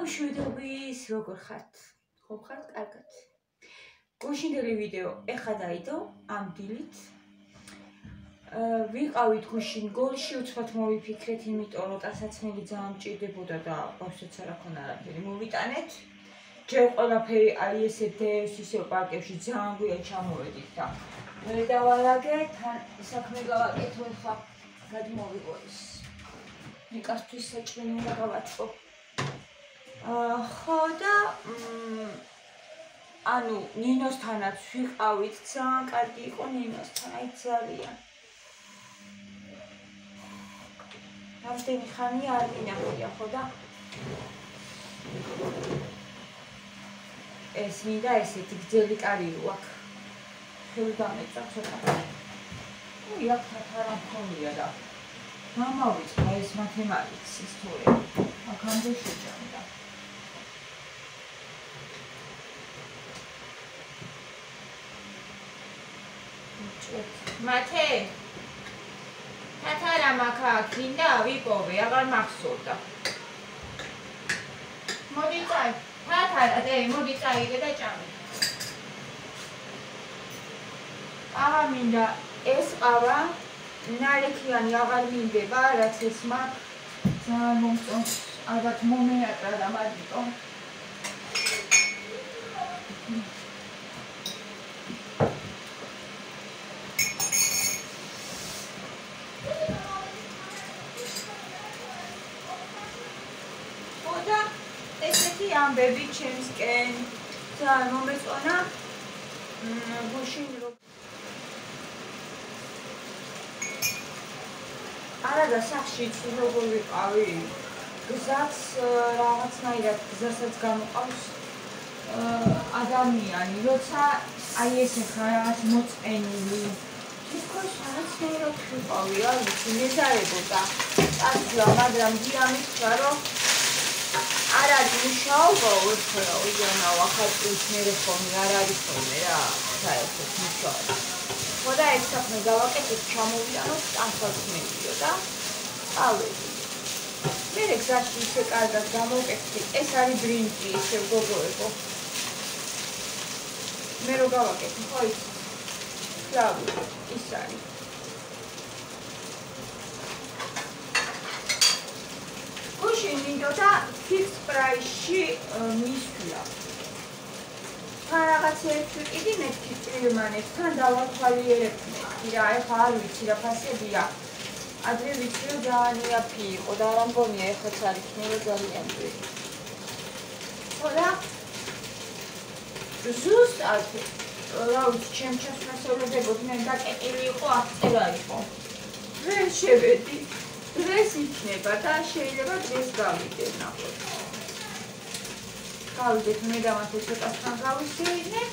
მშვიდობის, როგორ ხართ? ხო ხართ? კარგად. გუშინდელი ვიდეო ეხა დაიდო ამ დილით. ვიყავით გუშინ გოლში უცბად მოვიფიქრეთ, იმიტომ რომ ტასაცმელი ძალიან მჭირდებოდა და ბავშვებს არ აქვს არაფერი მოვიტანეთ. ჯერ ყველაფერი არის ესე დევს, ისე პარკებში ძალიან გვიან ჩამოვედით და მე დავალაგე, თან საქმე გავაკეთო, ხა გადმოვიღო ის. ნიკასთვის საჭმელი უნდა გავაწყო. ხო და ანუ ნინოსთანაც ვიყავით, ძალიან კარგი იყო ნინოსთან, აი ძალიან. რამდენი ხანია არ მინახია, ხო და ეს მინდა ესეთი გრძელი კარი აქვს. ხელი დამეწა ცოტა. ой, აქ თათარა მქონია და გამავიწყდა ეს მათემატიკის ისტორია. აქამდე შეჭამდა. მათე თათარა მაქა გინდა ვიპოვე, აღარ მახსოვდა. მოდი წაი, თათარა დე, მოდი წაიგე და ჭამე. აღა მინდა ეს ყავა, ნალექიანი აღარ მინდება, რაც ეს მაქვს. ძალიან მომწონს, ალბათ მომეატრა და მაგიტომ. ამბები ჩემსკენ ძალიან მომეწონა გუშინ რომ არა და სახში როგორ ვიყავი გზაც რაღაცნაირად გზასაც გამოყავს ადამიანი როცა აი ესე ხარ რაღაც მოწყენილი თითქოს რაღაცნაირად ვიყავი არ ვიცი მეზარებოდა წაძლა მაგრამ დიამითხრა რომ არ არის მუშაობა უცხოა, უზიანაო, ახალწლის მერე ხოლმე არ არის ხოლმე რა, საერთოდ მუშაობა. ხო და ეს საქმე გავაკეთეთ, ჩამოვიდანოთ, ტანსაცმელიო და ავედი. მერე გზაში ისე კარგად გამოვკეთდი, ეს არის ბრინჯი, ისე გოგოებო. მე რო გავაკეთე, ხო ის ფლავი, ის არის. მინდოდა fixed price-ში მისვლა. თან რაღაც ერთი კიდე მეთქი წირმანებთან დავათვალიერებდი რა, ეხლა არ ვიცი რა ფასებია. ადრე ვიცი რომ ძალიან იაფი იყო და არ ამგონია ეხლაც არ იქნება ძალიან ძვირი. ხო და ზუსტად რა ვიცი ჩემ ჩასასწორებოდ მე დაკეტილი იყო აღწერა იყო. ვერ შევედი. დღეს იქნება და შეიძლება დღეს გავიდე ნახოთ. გავიდეთ მე და მათე ცოტასთან გავისეირნებ.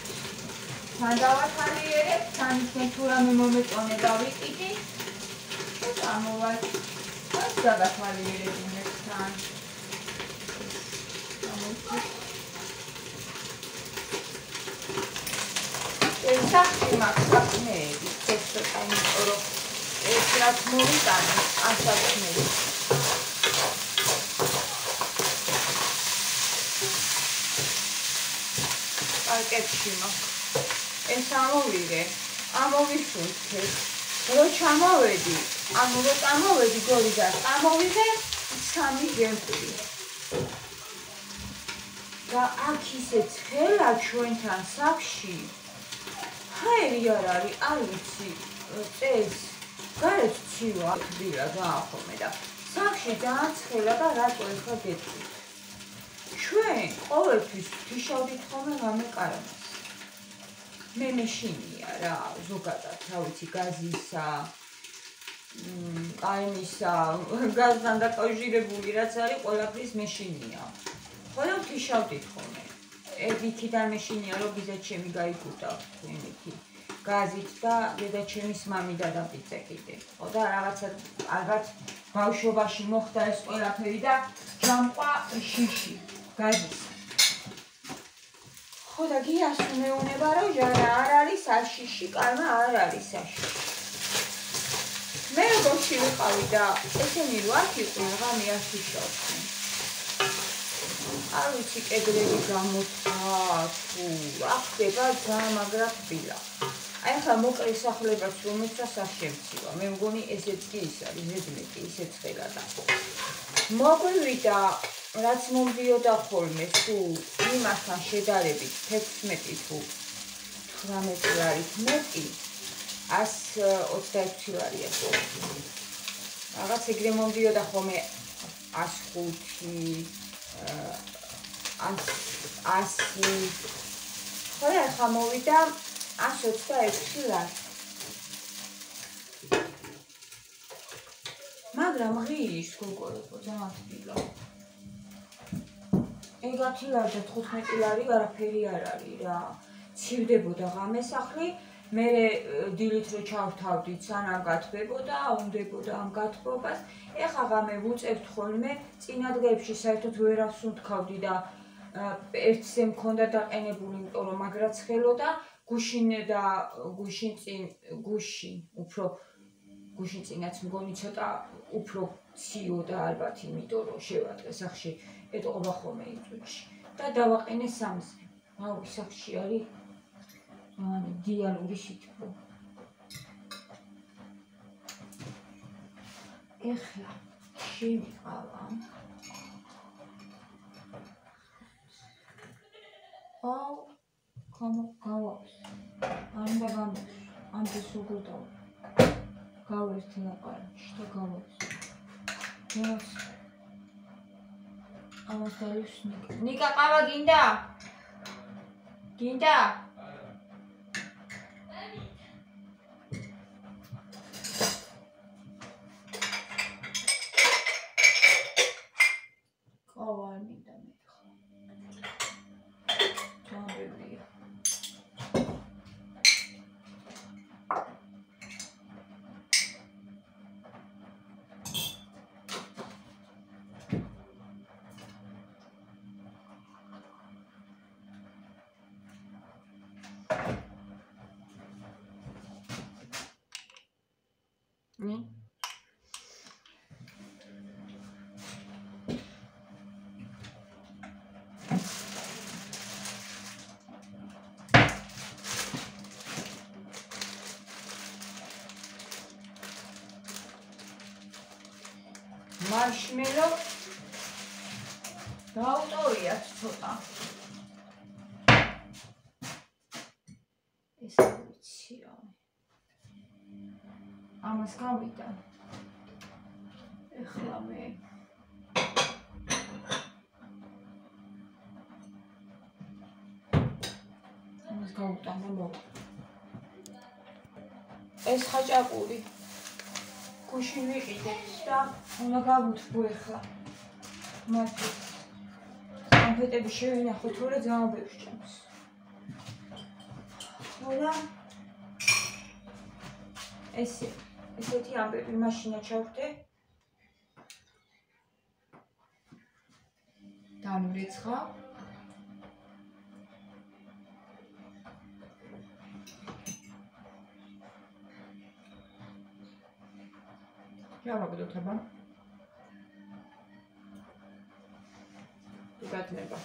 თან დავათვალიერებ, თან ისე თუ რამე მომეწონე დავიკიდი. და წამოვალ. ეს დავათვალიერებინებ თან. ეს სახში მაქვს საქმეები, ეს ცოტა იმიტომ რომ ეს რაც მოვიტანე, ასაცმელი. პარკებში მაქვს. ეს ამოვიღე, ამოვისუნთქე. რო ჩამოვედი, ანუ რო წამოვედი გორიდან, ამოვიღე 3 გემპლი. და აქ ისე ცხელა ჩვენთან სახში. ჰაერი არ არის, არ ვიცი, წეს გარეთ ცივა ხდება გაახომე და სახში ძალიან ცხელა და რატო ეხლა გეტყვით. ჩვენ ყოველთვის ვიშავდით ხოლმე რამე კარამას. მე მეშინია რა, ზოგადად, რა ვიცი, გაზისა, ყაიმისა, გაზთან დაკავშირებული რაც არის, ყველაფრის მეშინია. ხოლმე ვიშავდით ხოლმე. ერთიდან მეშინია რომ გიზა ჩემი გაიგუდა თქვენითი. გაზით და დედაჩემის მამი დადაბიძე კიდე. ხო და რაღაცა ალბათ ბავშვობაში მოხდა ეს ყველაფერი და ჯამყვა შიში გაზის. ხო და გიას მეუნება რომ ჟარა არ არის საშიში, კარმა არ არის საშიში. მე როგორში ვიყავი და ესენი რო აქ იყვნენ, ღამე არ ვიშავდნენ. არ ვიცი კედლები გამოცხა თუ რა ხდება ძალიან მაგრა ხბილა. აი ახლა მოკლე სახლებაც რომელსაც არ შემცივა. მე მგონი ესეც კი ის არის, ზედმეტი ისეც ხელა და მოგვივიდა რაც მომდიოდა ხოლმე თუ იმასთან შედარებით 16 თუ 18 ლარით მეტი 126 ლარია ხოლმე. რაღაც ეგრე მომდიოდა ხოლმე 105 100 ხოლმე ახლა მოვიდა 126 ლარი. მაგრამ ღირს გოგოებო ძალიან თბილა. ეგ 10 ლარი და 15 ლარი არაფერი არ არის რა. ცივდებოდა ღამესახლი, მე დილით რო ჩავთავდით, სანამ გათბებოდა, უნდებოდა ამ გათბობას. ეხა ღამე ვუწევთ ხოლმე, წინა დღეებში საერთოდ ვერავს უთქავდი და ერთზე მქონდა დაყენებული, იმიტომ რომ მაგრაც ხელოდა, გუშინ და გუშინ წინაც მგონი ცოტა უფრო ციოდა ალბათ, იმიტომ რომ შევატყე სახში ეტყობა ხოლმე იწვიში და დავაყენე სამზე. აუ სახში არის დიალური სითბო. ეხლა შემიყავა აუ გავავს არ უნდა გამოს ამდეს როგორ დავა გავერთი ლაპარაკი და გავავს ეს ამას დალის ნიკა ყავა გინდა მარშმელო დაავტორიათ ცოტა ეს ვიცი რა ამას გავიდა ეხლა მე ამას გავუტანე მო ეს ხაჭაპური გუშინ ვიყიდეთ და უნდა გავუთბო ეხლა მათი კონფეტები შევინახოთ, რომ ძალიან ბევრს ჭამს. ხოდა ესეთი ამბები მაშინა ჩავხდე დამრეცხა ჩავაგდოთ აბა გატნება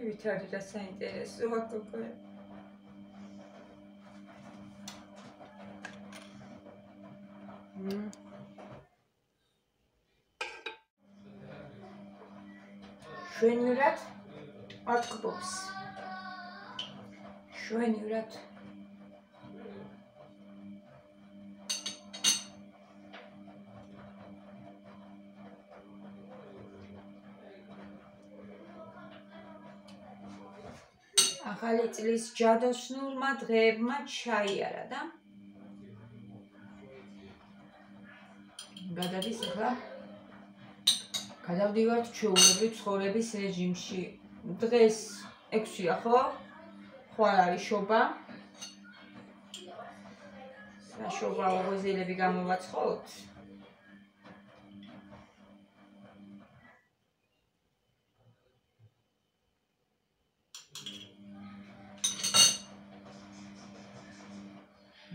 Vitali da საინტერესო გოგო. შვენივრად ატკბობს. შვენივრად ახალი წლის ჯადოსნურმა დღეებმა ჩაიარა და გადადის ახლა გადავდივართ ჩვეულებრივ ცხოვრების რეჟიმში. დღეს 6-ია ხო? ხო არ არის შობა. საშობა უღოზილები გამოვაცხოთ.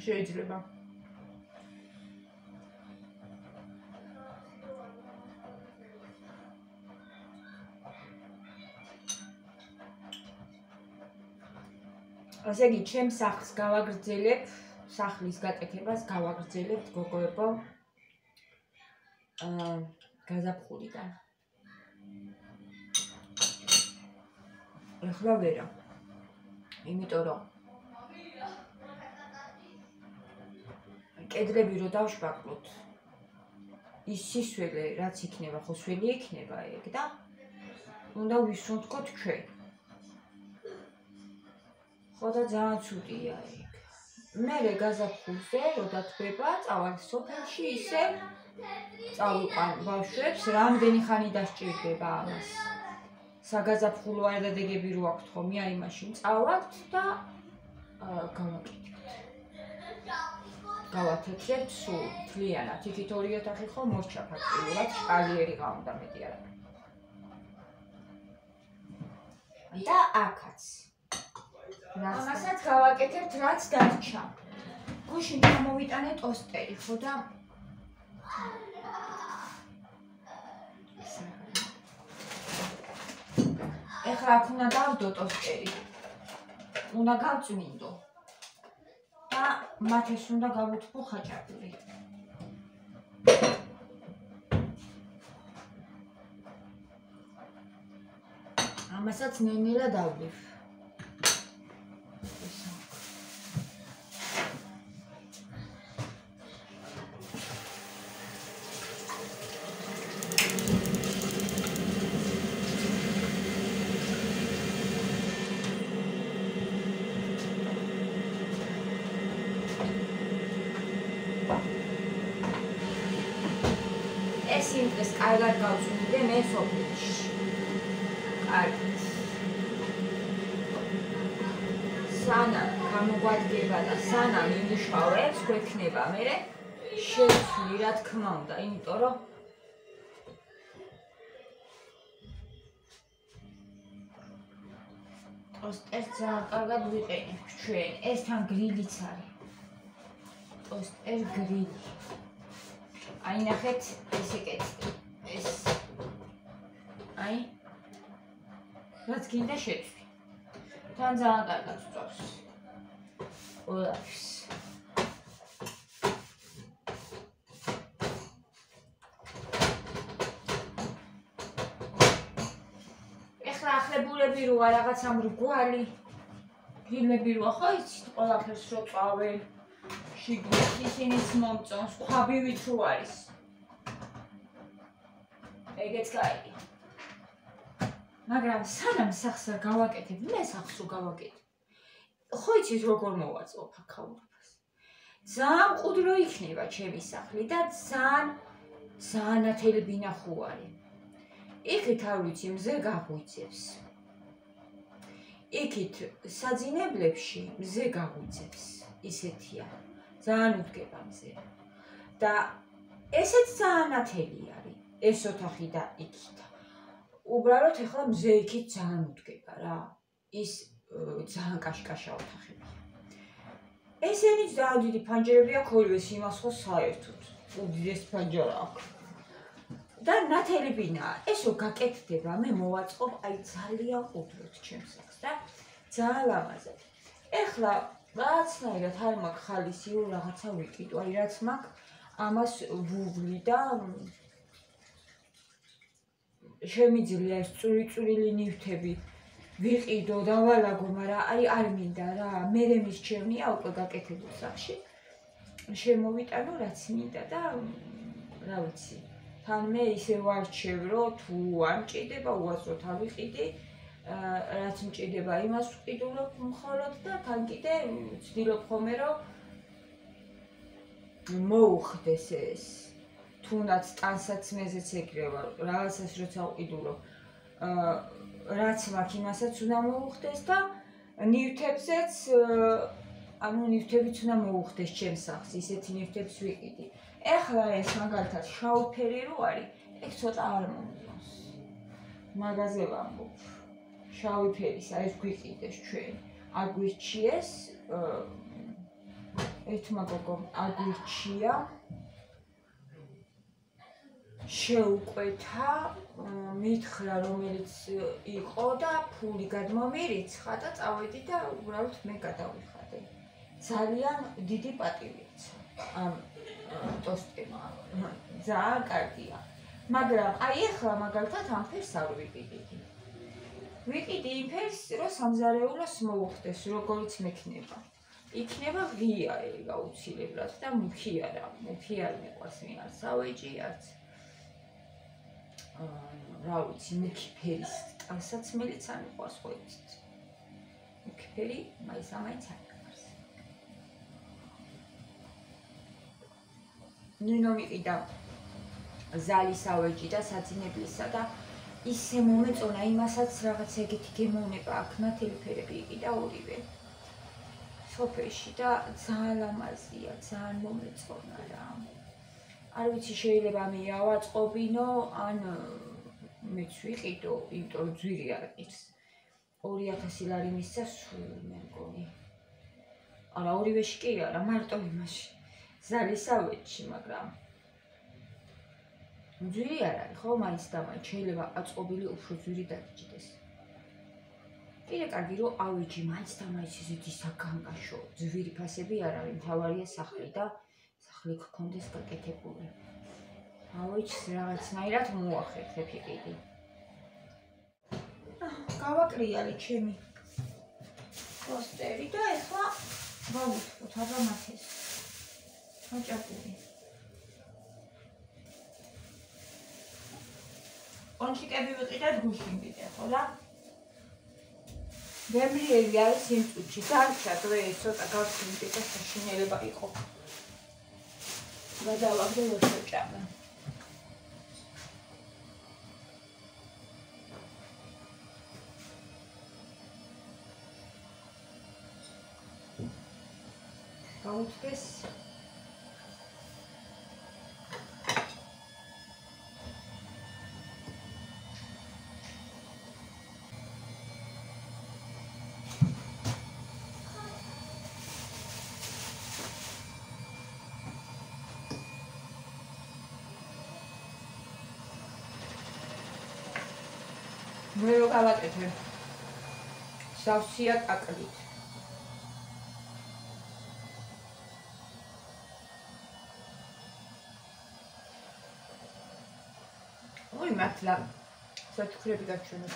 შეიძლება. ასე იგი, ჩემს სახლს გავაგრძელებ, სახლის გაკეთებას გავაგრძელებთ გოგოებო. გაზაფხულიდან. ეხლა ვერა. იმიტომ რომ კედლები რო დავშპაკლოთ, ის სისველი რაც იქნება, ხო სველი იქნება ეგ და უნდა ვისუნთქოთ ჩვენ. ხო და ძალიან ცუდია ეგ. მერე გაზაფხულზე რო დათბება, წავალ სოფელში ისე წავიყვან ბავშვებს, რამდენი ხანი დასჭირდება ამას. საგაზაფხულო არდადეგები რო აქვთ ხო, მე აი მაშინ წავალთ და გავაკეთებთ. გავათეთრებთ სულ თლიანად, იქით 2 ოთახი ხო მორჩა ფაქტიურად, შპალიერი გავდა მეტი არა. და აქაც. ამასაც გავაკეთებთ რაც დარჩა. გუშინ გამოვიტანე ტოსტერი, ხო და ეხლა აქ უნდა დავდო ტოსტერი. უნდა გავწმინდო. და მათეს უნდა გავუთბო ხაჭაპური. ამასაც ნენელა დავდივ. ეს კარგად გავწმინდე მე სოფელში. კარგად. სანამ გამოგვადგება და სანამ იმუშავებს, გვექნება მერე შეცვლი, რა თქმა უნდა, იმიტომ რომ ტოსტერს ძალიან კარგად ვიყენებ ჩვენ. ეს თან გრილიც არის. ტოსტერ გრილი. აი ნახეთ ეს ეკეთე. ეს აი რაც გინდა შეცვლი. თან ძალიან კარგად სწორს. ყველაფერს. ეხლა ახლებულები როა რაღაცა მრგვალი. გრილები როა ხო იცით ყველაფერს რო წავენ. შიგნით ისინიც მომწონს, ხვაბივით რო არის. ეგეც კაი. მაგრამ სანამ სახს გავაკეთებ, მე სახს რო გავაკეთებ. ხო იცით როგორ მოვაწყობ აქაურობას. ძალიან მყუდრო იქნება ჩემი სახლი და ძალიან ათელი ბინახუარი. იქით არ ვიცი მზე გაღვიძებს. იქით საძინებლებში მზე გაღვიძებს. ისეთია. ძალიან უდგება მზე. და ესეც ძალიან ათელი არის. ეს ოთახი და იქით. უბრალოდ ეხლა მზე იქით ძალიან უდგება რა. ის ძალიან კაშკაშა ოთახებია. ესენიც ძალიან დიდი ფანჯრები აქვს, ორივეს იმას ხო საერთოდ. უდიდეს ფანჯარა აქვს. და ნათელი ბინაა. ესო გაკეთდება, მე მოვაწყობ აი ძალიან ყუდროდ ჩემს სახს და ძალიან ლამაზად. ეხლა რაღაცნაირად არ მაქვს ხალისი რაღაცა ვიკიდო, აი რაც მაქვს ამას ვუვლი და შემიძლია ეს წვრილი ნივთები ვიყიდო და ვალაგო, მაგრამ აი არ მინდა რა, მერე მისჩევნია უკვე გაკეთებულ სახში. შემოვიტანო რაც მინდა და რა ვიცი. თან მე ისე ვარჩევ, რომ თუ არ მჭირდება უაზროდ ავიყიდი, რაც მჭირდება იმას ვყიდულობ მხოლოდ და თან კიდე ვცდილობ ხოლმე რომ მოუხდეს ეს. თუნდაც ტანსაც მეზეც ეგრევა, რაღაცას როცა ვყიდულობ, რაც მაქვს იმასაც უნდა მოუხდეს და ნივთებზეც ანუ ნივთებიც უნდა მოუხდეს ჩემს სახლს, ისეთი ნივთებს ვიყიდი. ეხლა ეს მაგალითად შავი ფერი რო არის, ეგ ცოტა არ მომწონს. მაგაზე ვამბობ. შავი ფერის, აი ეს გვიყიდეს ჩვენ. არ გვირჩიეს, ერთმა გოგომ არ გვირჩია. შეუკვეთა, მითხრა რომელიც იყო და ფული გადმომირიცხა და წავედი და უბრალოდ მე გადავიხადე. ძალიან დიდი პატივიც ამ ტოსტემა. ძალიან კარგია. მაგრამ აი ახლა მაგალითად ამ ფერს არ ვიყიდი. ვიყიდი იმ ფერს, რომ სამზარეულოს მოუხდეს, როგორც მექნება. იქნება ღია ეგ აუცილებლად და მუქი არა. მუქი არ მეყვარს მე არ სავეჯი არც. რა ვიცი, მუქი ფერის ტანსაცმელიც არ მიყვარს ყოველთვის. მუქი ფერი მაინც არ მიყვარს. ნინო მიყიდა ზალის ავეჯი და საძინებლისა და ისე მომეწონა იმასაც რაღაც ეგეთი გემოვნება აქ ნათელი ფერები იყიდა ორივე. სოფეში და ძალიან ლამაზია, ძალიან მომეწონა რა. არ ვიცი შეიძლება მიავაწყობინო, ან მეც ვიყიდო, იმიტომ რომ ძვირი არ ყიდს. 2000 ლარი მისცა სულ მე მგონი. არა, ორივეში კი არა, მარტო იმაში. ზალის ავეჯში, მაგრამ ძვირი არ არის, ხო, მაინც და მაინც შეიძლება აწყობილი უფრო ძვირი დაგიჭდეს. კიდე კარგი რომ ავეჯი მაინც და მაინც ისეთი საგანგაშო, ძვირი ფასები არ არის, მთავარია სახლი და სახლი გქონდეს გაკეთებული. ავეჯს რაღაცნაირად მოახერხებ იყიდი. გავაკრიალე ჩემი პოსტერი და ეხლა გავუთხოთ აბა მათეს. მოჭაპული. კონჩიკები ვიყიდეთ გუშინ კიდე, ხო და? გემრიელი არის იმ წუთში, დარჩა დღე ცოტა გავსინდი და საშინელება იყო. გადავაგდე ვეშოჭამე. გაუთხეს მე რო გავაკეთე სავსია კაკლით. ой, მართლა საჩუქრები გაჩვენე.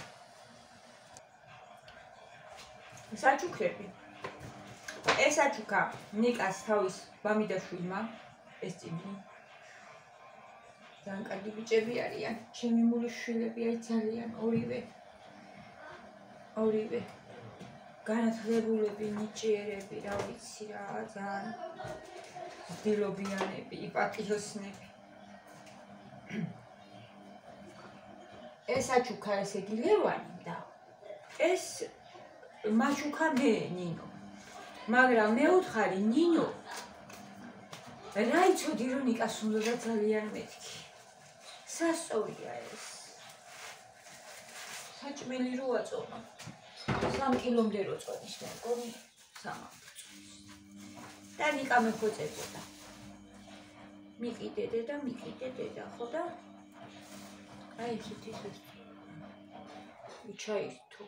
საჩუქრები. ეს საჩუქა ნიკას თავის ბამიდაშვილმა, ეს წიგნი. ძალიან კარგი ბიჭები არიან, ჩემი მულიშვილები აი ძალიან ორივე განათლებულები, ნიჭიერები, რა ვიცი რა, ძალიან დილობიანები, პატიოსნები. ეს საჩუქა ესე იგი ლევანი და ეს მაჩუქა მე ნინო. მაგრამ მეუთხარი ნინო რა იცოდი რომ ნიკას უნდა ძალიან მეთქი. სასწორია ეს. საჭმელი რო აწონა. 3 კილომდე რო წონის მე მგონი 3 წონის. და ნიკა მეხოწებოდა. მიყიდე დედა ხო და აი ისეთი ის. ჩაირთო.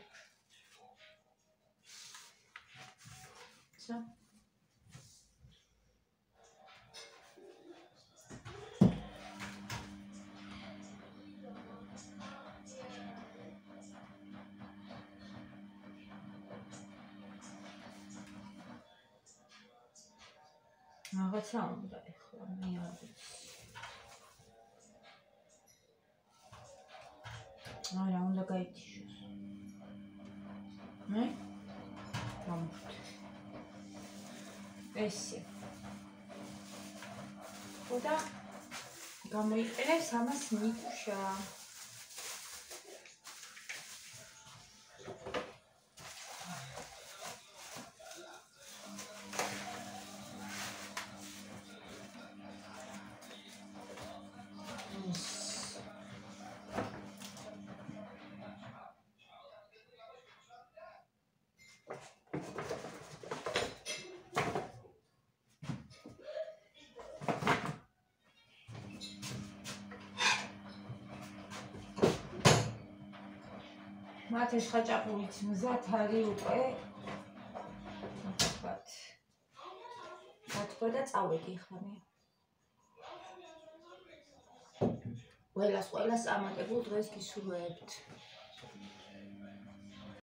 რაღაცა უნდა ეხლა მე არ ვიცი. არა, უნდა გაითიშოს. მე? გამოვხდი. ესე. ხოდა გამოიყენებს ამას ნიკუშა. მათე შხაჭაპურიც მზად არის უკვე. გათქვა და წავედი ხა მე. ყველას ამატებულ დღეს გისურვებთ.